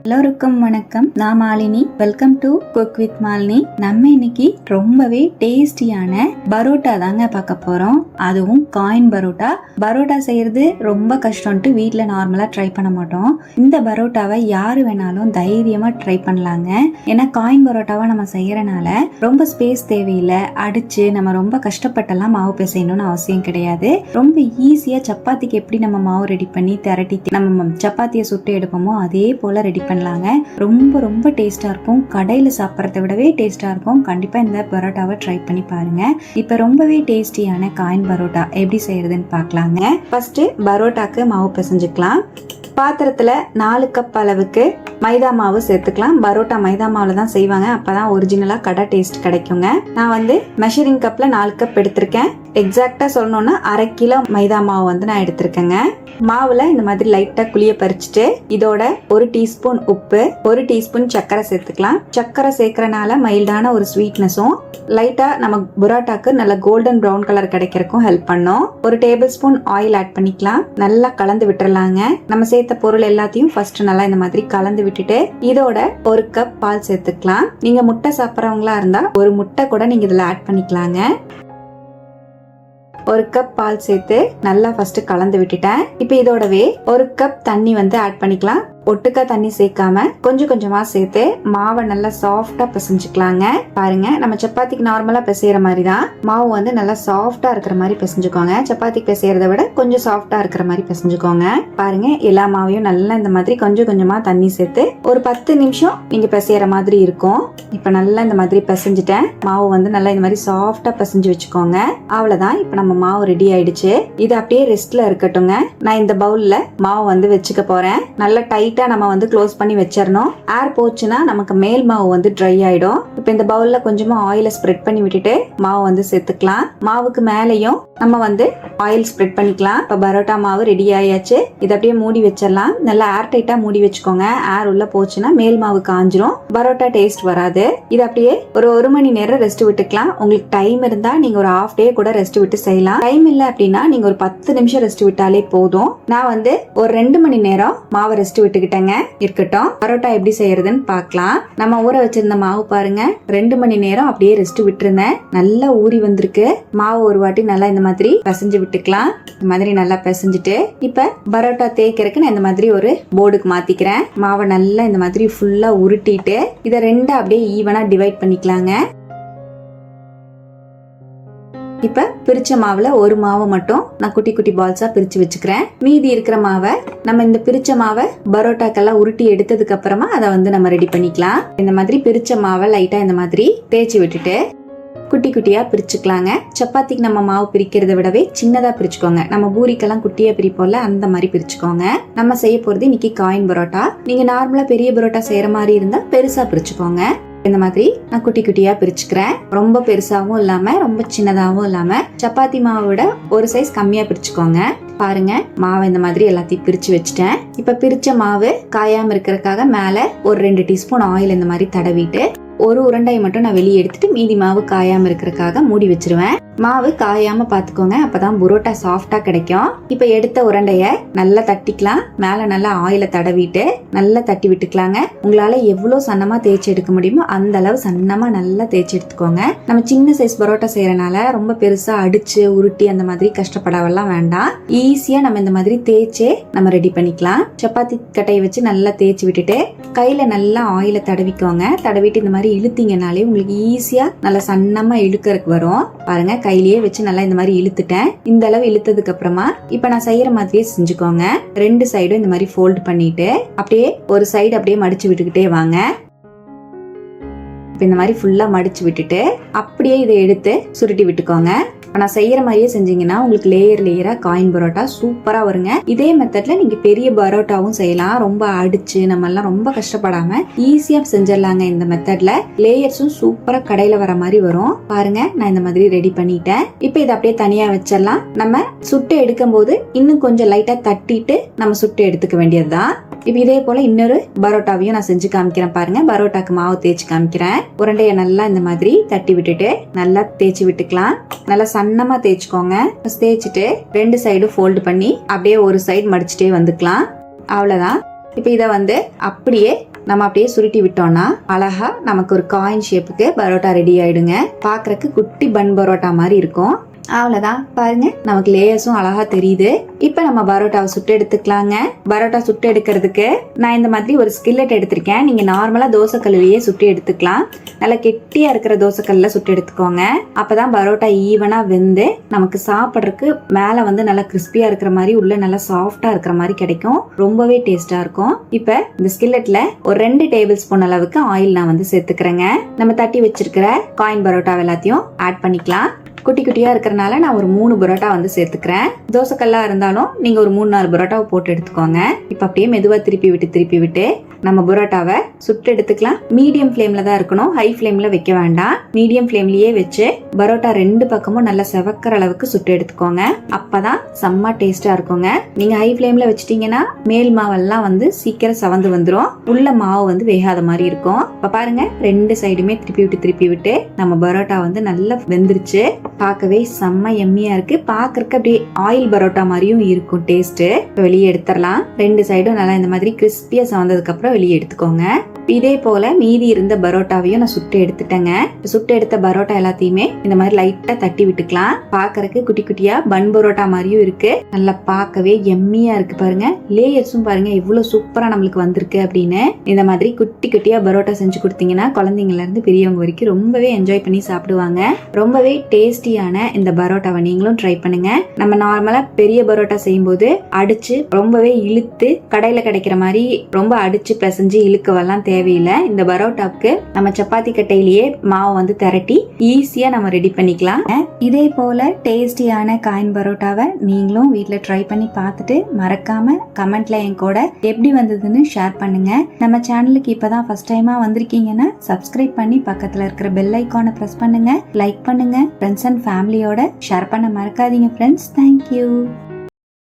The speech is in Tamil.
எல்லோருக்கும் வணக்கம். நான் Malini. Welcome to cook with Malini. நம்ம இன்னைக்கு ரொம்பவே டேஸ்டியான பரோட்டா தாங்க பார்க்க போறோம். அதுவும் காயின் பரோட்டா. பரோட்டா செய்யறது ரொம்ப கஷ்டம்ட்டு வீட்டில் நார்மலா ட்ரை பண்ண மாட்டோம். இந்த பரோட்டாவை யாரு வேணாலும் தைரியமா ட்ரை பண்ணலாங்க. ஏன்னா காயின் பரோட்டாவை நம்ம செய்யறனால ரொம்ப ஸ்பேஸ் தேவையில்லை. அடிச்சு நம்ம ரொம்ப கஷ்டப்பட்டெல்லாம் மாவு பிசையணும்னு அவசியம் கிடையாது. ரொம்ப ஈஸியா சப்பாத்திக்கு எப்படி நம்ம மாவு ரெடி பண்ணி திரட்டி நம்ம சப்பாத்தியை சுட்டு எடுப்போமோ அதே போல ரெடி பண்ணலாங்க. ரொம்ப ரொம்ப டேஸ்டா இருக்கும். கடையில சாப்பிட்றத விடவே டேஸ்டா இருக்கும். கண்டிப்பா இந்த பரோட்டாவை ட்ரை பண்ணி பாருங்க. இப்ப ரொம்பவே டேஸ்டியான காயின் பரோட்டா எப்படி செய்யறதுன்னு பார்க்கலாங்க. ஃபர்ஸ்ட் பரோட்டாக்கு மாவு பிசைஞ்சுக்கலாம். பாத்திரத்துல 4 கப் அளவுக்கு மைதா மாவு சேர்த்துக்கலாம். பரோட்டா மைதா மாவுல தான் செய்வாங்க. அப்பதான் ஒரிஜினலா கடை டேஸ்ட் கிடைக்குங்க. நான் வந்து மெஷரிங் கப்ல 4 கப் எடுத்திருக்கேன். எக்ஸாக்டா சொல்லணும்னா 1/2 கிலோ மைதா மாவு வந்து நான் எடுத்திருக்கேங்க. மாவுல இந்த மாதிரி லைட்டா குழிய பறிச்சுட்டு இதோட 1 டீஸ்பூன் உப்பு, 1 டீஸ்பூன் சர்க்கரை சேர்த்துக்கலாம். சர்க்கரை சேர்க்கறனால மைல்டான ஒரு ஸ்வீட்னஸும் லைட்டா நம்ம பரோட்டாக்கு நல்ல கோல்டன் ப்ரௌன் கலர் கிடைக்கிறதுக்கும் ஹெல்ப் பண்ணும். 1 டேபிள் ஸ்பூன் ஆயில் ஆட் பண்ணிக்கலாம். நல்லா கலந்து விட்டுறலாங்க. நம்ம சேர்த்த பொருள் எல்லாத்தையும் ஃபர்ஸ்ட் நல்லா இந்த மாதிரி கலந்து விட்டுட்டு இதோட 1 கப் பால் சேர்த்துக்கலாம். நீங்க முட்டை சாப்பிட்றவங்களா இருந்தா 1 முட்டை கூட நீங்க இதுல ஆட் பண்ணிக்கலாங்க. 1 கப் பால் சேர்த்து நல்லா ஃபர்ஸ்ட் கலந்து விட்டுட்டேன். இப்போ இதோடவே 1 கப் தண்ணி வந்து ஆட் பண்ணிக்கலாம். ஒட்டுக்கா தண்ணி சேர்க்காம கொஞ்சம் கொஞ்சமா சேர்த்து மாவை நல்லா சாஃப்டா பிசைஞ்சுக்கலாங்க. பாருங்க, நம்ம சப்பாத்திக்கு நார்மலா பிசையற மாதிரி தான் மாவு வந்து நல்லா சாஃப்டா இருக்கிற மாதிரி பிசைஞ்சுக்கோங்க. சப்பாத்திக்கு பிசையறத விட கொஞ்சம் சாஃப்டா இருக்கிற மாதிரி பிசைஞ்சுக்கோங்க. பாருங்க, எல்லா மாவையும் நல்லா இந்த மாதிரி கொஞ்சம் கொஞ்சமா தண்ணி சேர்த்து ஒரு 10 நிமிஷம் நீங்க பிசையற மாதிரி இருக்கும். இப்ப நல்லா இந்த மாதிரி பிசைஞ்சுட்டேன். மாவு வந்து நல்லா இந்த மாதிரி சாஃப்டா பிசைஞ்சு வச்சுக்கோங்க. அவ்வளவுதான். இப்ப நம்ம மாவு ரெடி ஆயிடுச்சு. இது அப்படியே ரெஸ்ட்ல இருக்கட்டுங்க. நான் இந்த பவுல்ல மாவு வந்து வச்சுக்க போறேன். நல்லா டைட் நம்ம வந்து க்ளோஸ் பண்ணி வச்சிரணும். ஏர் போச்சுன்னா நமக்கு மேல் மாவு வந்து ட்ரை ஆயிடும். இப்போ இந்த பவுல்ல கொஞ்சமா ஆயில ஸ்ப்ரெட் பண்ணி விட்டுட்டு மாவு வந்து சேர்த்துக்கலாம். மாவுக்கு மேலையும் நம்ம வந்து ஆயில் ஸ்ப்ரெட் பண்ணிக்கலாம். இப்போ பரோட்டா மாவு ரெடி ஆயாச்சு. இதை அப்படியே மூடி வச்சிடலாம். நல்லா ஏர் டைட்டா மூடி வச்சுக்கோங்க. ஏர் உள்ள போச்சுன்னா மேல் மாவு காஞ்சிரும், பரோட்டா டேஸ்ட் வராது. இது அப்படியே ஒரு 1 மணி நேரம் ரெஸ்ட் விட்டுக்கலாம். உங்களுக்கு டைம் இருந்தா நீங்க ஒரு ஹாஃப் டே கூட ரெஸ்ட் விட்டு செய்யலாம். டைம் இல்ல அப்படின்னா நீங்க ஒரு 10 நிமிஷம் ரெஸ்ட் விட்டாலே போதும். நான் வந்து ஒரு 2 மணி நேரம் மாவு ரெஸ்ட் விட்டுக்கிட்டேங்க. இருக்கட்டும். பரோட்டா எப்படி செய்யறதுன்னு பார்க்கலாம். நம்ம ஊற வச்சிருந்த மாவு பாருங்க, 2 மணி நேரம் அப்படியே ரெஸ்ட் விட்டுருந்தேன். நல்லா ஊறி வந்திருக்கு. மாவு ஒரு வாட்டி நல்லா இந்த மாதிரி பிசைஞ்சு விட்டுக்கலாம். இந்த மாதிரி நல்லா பிசைஞ்சிட்டு இப்ப பரோட்டா தேய்க்கிறதுக்கு நான் இந்த மாதிரி ஒரு போர்டுக்கு மாத்திக்கிறேன். மாவை நல்லா இந்த மாதிரி ஃபுல்லா உருட்டிட்டு இதை 2 அப்படியே ஈவனா டிவைட் பண்ணிக்கலாங்க. இப்ப பிரிச்ச மாவுல ஒரு மாவை மட்டும் நான் குட்டி குட்டி பால்ஸா பிரிச்சு வச்சுக்கிறேன். மீதி இருக்கிற மாவை நம்ம இந்த பிரிச்ச மாவை பரோட்டாக்கெல்லாம் உருட்டி எடுத்ததுக்கு அப்புறமா அதை வந்து நம்ம ரெடி பண்ணிக்கலாம். இந்த மாதிரி பிரிச்ச மாவை லைட்டா இந்த மாதிரி தேய்ச்சி விட்டுட்டு குட்டி குட்டியா பிரிச்சுக்கலாங்க. சப்பாத்திக்கு நம்ம மாவு பிரிக்கிறத விடவே சின்னதா பிரிச்சுக்கோங்க. நம்ம பூரிக்கெல்லாம் குட்டியா பிரிப்போம்ல, அந்த மாதிரி பிரிச்சுக்கோங்க. நம்ம செய்ய போறது இன்னைக்கு காயின் பரோட்டா. நீங்க நார்மலா பெரிய பரோட்டா செய்யற மாதிரி இருந்தா பெருசா பிரிச்சுக்கோங்க. இந்த மாதிரி நான் குட்டி குட்டியா பிரிச்சுக்கிறேன். ரொம்ப பெருசாவும் இல்லாம ரொம்ப சின்னதாவும் இல்லாம சப்பாத்தி மாவை விட ஒரு சைஸ் கம்மியா பிரிச்சுக்கோங்க. பாருங்க, மாவை இந்த மாதிரி எல்லாத்தையும் பிரிச்சு வச்சுட்டேன். இப்ப பிரிச்ச மாவு காயாம இருக்கிறதுக்காக மேல ஒரு 2 டீஸ்பூன் ஆயில் இந்த மாதிரி தடவிட்டு ஒரு உருண்டையை மட்டும் நான் வெளியே எடுத்துட்டு மீதி மாவு காயாம இருக்கிறதுக்காக மூடி வச்சிருவேன். மாவு காயாம பாத்துக்கோங்க, அப்பதான் புரோட்டா சாஃப்டா கிடைக்கும். இப்ப எடுத்த உருண்டைய நல்லா தட்டிக்கலாம். மேல நல்லா ஆயில தடவிட்டு நல்லா தட்டி விட்டுக்கலாங்க. உங்களால எவ்வளவு சன்னமா தேய்ச்சி எடுக்க முடியுமோ அந்த அளவு சன்னமா நல்லா தேய்ச்சி எடுத்துக்கோங்க. நம்ம சின்ன சைஸ் பரோட்டா செய்யறனால ரொம்ப பெருசா அடிச்சு உருட்டி அந்த மாதிரி கஷ்டப்படவெல்லாம் வேண்டாம். ஈஸியா நம்ம இந்த மாதிரி தேய்ச்சே நம்ம ரெடி பண்ணிக்கலாம். சப்பாத்தி கட்டையை வச்சு நல்லா தேய்ச்சி விட்டுட்டு கையில நல்லா ஆயில தடவிக்கோங்க. தடவிட்டு இந்த மாதிரி இழுத்தீங்கனாலே உங்களுக்கு ஈஸியா நல்லா சன்னமா இழுக்கிறதுக்கு வரும். பாருங்க, கையிலேயே வச்சு நல்லா இந்த மாதிரி இழுத்துட்டேன். இந்த அளவு இழுத்ததுக்கு அப்புறமா இப்ப நான் செய்யற மாதிரியே செஞ்சுக்கோங்க. 2 சைடும் இந்த மாதிரி ஃபோல்ட் பண்ணிட்டு அப்படியே ஒரு சைடு அப்படியே மடிச்சு விட்டுக்கிட்டே வாங்க. இந்த மாதிரி ஃபுல்லா மடிச்சு விட்டுட்டு அப்படியே இதை எடுத்து சுருட்டி விட்டுக்கோங்க. நான் செய்யற மாதிரியே செஞ்சீங்கன்னா உங்களுக்கு லேயர் லேயரா காயின் பரோட்டா சூப்பரா வருங்க. இதே மெத்தட்ல நீங்க பெரிய பரோட்டாவும் செய்யலாம். ரொம்ப அடிச்சு நம்ம எல்லாம் ரொம்ப கஷ்டப்படாம ஈஸியா செஞ்சிடலாங்க. இந்த மெத்தட்ல லேயர்ஸும் சூப்பரா கடையில வர மாதிரி வரும். பாருங்க, நான் இந்த மாதிரி ரெடி பண்ணிட்டேன். இப்ப இதை அப்படியே தனியா வச்சிடலாம். நம்ம சுட்டு எடுக்கும் போது இன்னும் கொஞ்சம் லைட்டா தட்டிட்டு நம்ம சுட்டு எடுத்துக்க வேண்டியதுதான். இப்ப இதே போல இன்னொரு பரோட்டாவையும் நான் செஞ்சு காமிக்கிறேன். பாருங்க, பரோட்டாக்கு மாவு தேய்ச்சி காமிக்கிறேன். உருண்டைய நல்லா இந்த மாதிரி தட்டி விட்டுட்டு நல்லா தேய்ச்சி விட்டுக்கலாம். நல்லா சன்னமா தேய்ச்சிக்கோங்க. தேய்ச்சிட்டு 2 சைடும் ஃபோல்டு பண்ணி அப்படியே ஒரு சைடு மடிச்சுட்டே வந்துக்கலாம். அவ்வளவுதான். இப்ப இத வந்து அப்படியே நம்ம அப்படியே சுருட்டி விட்டோம்னா அழகா நமக்கு ஒரு காயின் ஷேப்புக்கு பரோட்டா ரெடி ஆயிடுங்க. பாக்குறதுக்கு குட்டி பன் பரோட்டா மாதிரி இருக்கும். அவ்வளவுதான், பாருங்க நமக்கு லேயர்ஸும் அழகா தெரியுது. இப்ப நம்ம பரோட்டாவை சுட்டு எடுத்துக்கலாங்க. பரோட்டா சுட்டு எடுக்கிறதுக்கு நான் இந்த மாதிரி ஒரு ஸ்கில்லட் எடுத்திருக்கேன். நீங்க நார்மலா தோசைக்கல்லையே சுட்டு எடுத்துக்கலாம். நல்லா கெட்டியா இருக்கிற தோசைக்கல்ல சுட்டு எடுத்துக்கோங்க. அப்பதான் பரோட்டா ஈவனா வெந்து நமக்கு சாப்பிட்றதுக்கு மேல வந்து நல்லா கிறிஸ்பியா இருக்கிற மாதிரி உள்ள நல்லா சாஃப்டா இருக்கிற மாதிரி கிடைக்கும். ரொம்பவே டேஸ்டா இருக்கும். இப்ப இந்த ஸ்கில்லட்ல ஒரு 2 டேபிள் ஸ்பூன் அளவுக்கு ஆயில் நான் வந்து சேர்த்துக்கிறேங்க. நம்ம தட்டி வச்சிருக்கிற காயின் பரோட்டா எல்லாத்தையும் ஆட் பண்ணிக்கலாம். குட்டி குட்டியா இருக்கிறனால நான் ஒரு 3 பரோட்டா வந்து சேர்த்துக்கிறேன். தோசைக்கல்லா இருந்தாலும் நீங்க ஒரு 3-4 பரோட்டாவை போட்டு எடுத்துக்கோங்க. இப்ப அப்படியே மெதுவா திருப்பி விட்டு நம்ம பரோட்டாவை சுட்டு எடுத்துக்கலாம். மீடியம் ஃப்ளேம்ல தான் இருக்கணும், ஹை ஃப்ளேம்ல வைக்க வேண்டாம். மீடியம் ஃப்ளேம்லயே வச்சு பரோட்டா 2 பக்கமும் நல்லா செவக்கிற அளவுக்கு சுட்டு எடுத்துக்கோங்க. அப்பதான் செம்ம டேஸ்டா இருக்குங்க. நீங்க ஹை ஃப்ளேம்ல வச்சிட்டீங்கன்னா மேல் மாவெல்லாம் வந்து சீக்கிரம் செவந்து வந்துடும், உள்ள மாவு வந்து வேகாத மாதிரி இருக்கும். இப்ப பாருங்க 2 சைடுமே திருப்பி விட்டு நம்ம பரோட்டா வந்து நல்லா வெந்துருச்சு. பார்க்கவே செம்ம எம்மியா இருக்கு. பாக்குறதுக்கு அப்படியே ஆயில் பரோட்டா மாதிரியும் இருக்கும் டேஸ்ட். வெளியே எடுத்துடலாம். 2 சைடும் நல்லா இந்த மாதிரி கிறிஸ்பியா செவந்ததுக்கு அப்புறம் வெளியே எடுத்துக்கோங்க. இதே போல மீதி இருந்த பரோட்டாவையும் நான் சுட்டு எடுத்துட்டேங்க. சுட்டு எடுத்த பரோட்டா எல்லாத்தையுமே இந்த மாதிரி லைட்டா தட்டி விட்டுக்கலாம். பாக்குறதுக்கு குட்டி குட்டியா பன் பரோட்டா மாதிரியும் இருக்கு. நல்லா பார்க்கவே எம்மியா இருக்கு. பாருங்க லேயர்ஸும் பாருங்க எவ்வளவு சூப்பரா நம்மளுக்கு வந்திருக்கு அப்படின்னு. இந்த மாதிரி குட்டி குட்டியா பரோட்டா செஞ்சு கொடுத்தீங்கன்னா குழந்தைங்கள்ல இருந்து பெரியவங்க வரைக்கும் ரொம்பவே என்ஜாய் பண்ணி சாப்பிடுவாங்க. ரொம்பவே டேஸ்டியான இந்த பரோட்டாவை நீங்களும் ட்ரை பண்ணுங்க. நம்ம நார்மலா பெரிய பரோட்டா செய்யும் போது அடிச்சு ரொம்பவே இழுத்து கடையில கிடைக்கிற மாதிரி ரொம்ப அடிச்சு பிசைஞ்சு இழுக்கவெல்லாம் தேவையில்லை. இந்த பரோட்டாவுக்கு நம்ம சப்பாத்தி கட்டையிலேயே மாவு வந்து திரட்டி ஈஸியா நம்ம ரெடி பண்ணிக்கலாம். இதே போல டேஸ்டியான காயின் பரோட்டாவை நீங்களும் வீட்ல ட்ரை பண்ணி பார்த்துட்டு மறக்காம கமெண்ட்ல என் கூட எப்படி வந்ததுன்னு ஷேர் பண்ணுங்க. நம்ம சேனலுக்கு இப்பதான் ஃபர்ஸ்ட் டைமா வந்திருக்கீங்கன்னா சப்ஸ்கிரைப் பண்ணி பக்கத்துல இருக்கிற பெல் ஐகானை பிரஸ் பண்ணுங்க, லைக் பண்ணுங்க, ஃப்ரெண்ட்ஸ் அண்ட் ஃபேமிலியோட ஷேர் பண்ண மறக்காதீங்க ஃப்ரெண்ட்ஸ். தேங்க்யூ.